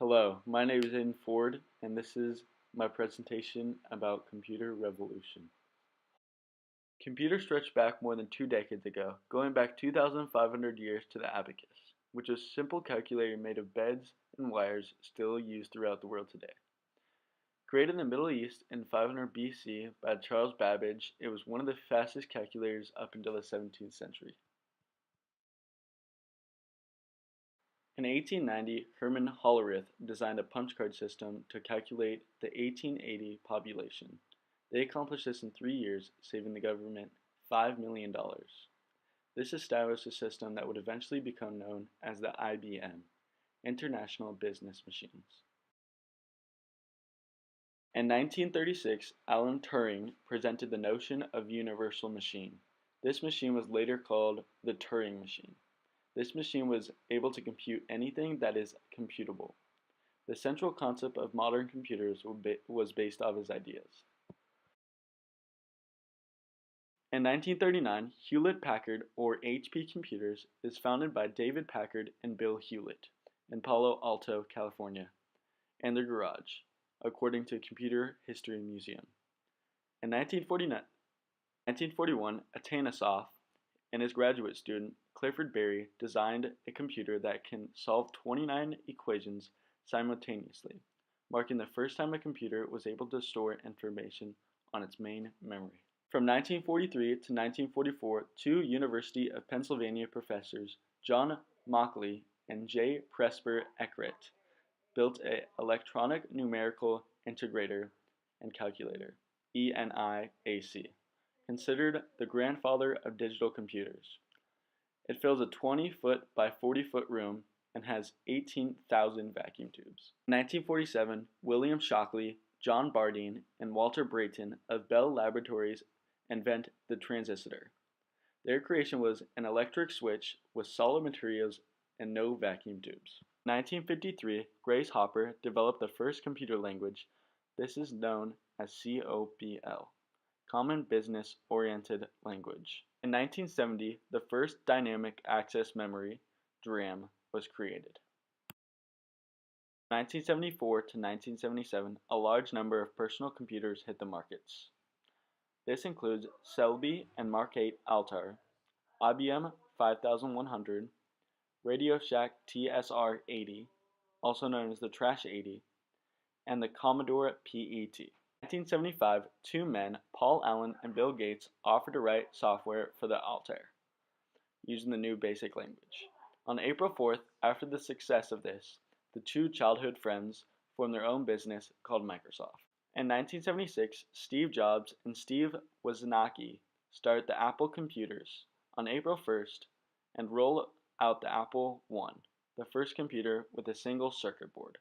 Hello, my name is Aiden Ford, and this is my presentation about computer revolution. Computers stretch back more than 2 decades ago, going back 2,500 years to the abacus, which is a simple calculator made of beds and wires still used throughout the world today. Created in the Middle East in 500 BC by Charles Babbage, it was one of the fastest calculators up until the 17th century. In 1890, Herman Hollerith designed a punch card system to calculate the 1880 population. They accomplished this in 3 years, saving the government $5 million. This established a system that would eventually become known as the IBM, International Business Machines. In 1936, Alan Turing presented the notion of universal machine. This machine was later called the Turing machine. This machine was able to compute anything that is computable. The central concept of modern computers was based off his ideas. In 1939, Hewlett-Packard, or HP Computers, is founded by David Packard and Bill Hewlett in Palo Alto, California, in their garage, according to Computer History Museum. In 1941, Atanasoff and his graduate student, Clifford Berry, designed a computer that can solve 29 equations simultaneously, marking the first time a computer was able to store information on its main memory. From 1943 to 1944, two University of Pennsylvania professors, John Mauchly and J. Presper Eckert, built an electronic numerical integrator and calculator, ENIAC, considered the grandfather of digital computers. It fills a 20-foot by 40-foot room and has 18,000 vacuum tubes. In 1947, William Shockley, John Bardeen, and Walter Brayton of Bell Laboratories invent the transistor. Their creation was an electric switch with solid materials and no vacuum tubes. In 1953, Grace Hopper developed the first computer language. This is known as COBL, Common Business Oriented Language. In 1970, the first dynamic access memory, DRAM, was created. 1974 to 1977, a large number of personal computers hit the markets. This includes Selby and Mark 8 Altair, IBM 5100, Radio Shack TSR-80, also known as the Trash 80, and the Commodore PET. In 1975, two men, Paul Allen and Bill Gates, offered to write software for the Altair, using the new BASIC language. On April 4th, after the success of this, the two childhood friends formed their own business called Microsoft. In 1976, Steve Jobs and Steve Wozniacki started the Apple Computers on April 1st and rolled out the Apple I, the first computer with a single circuit board.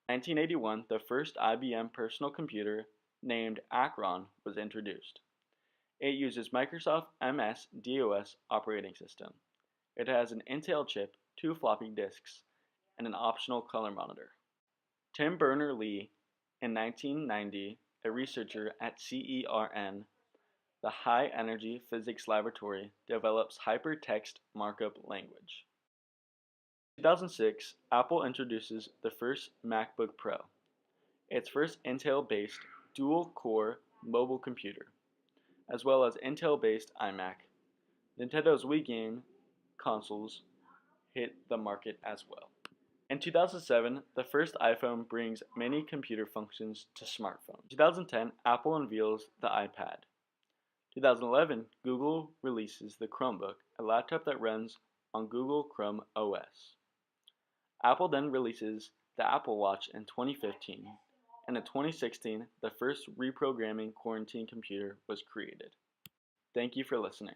In 1981, the first IBM personal computer, named Akron, was introduced. It uses Microsoft MS-DOS operating system. It has an Intel chip, 2 floppy disks, and an optional color monitor. Tim Berners-Lee, in 1990, a researcher at CERN, the High Energy Physics Laboratory, develops hypertext markup language. In 2006, Apple introduces the first MacBook Pro, its first Intel-based dual-core mobile computer, as well as Intel-based iMac. Nintendo's Wii game consoles hit the market as well. In 2007, the first iPhone brings many computer functions to smartphones. In 2010, Apple unveils the iPad. 2011, Google releases the Chromebook, a laptop that runs on Google Chrome OS. Apple then releases the Apple Watch in 2015, and in 2016, the first reprogramming quarantine computer was created. Thank you for listening.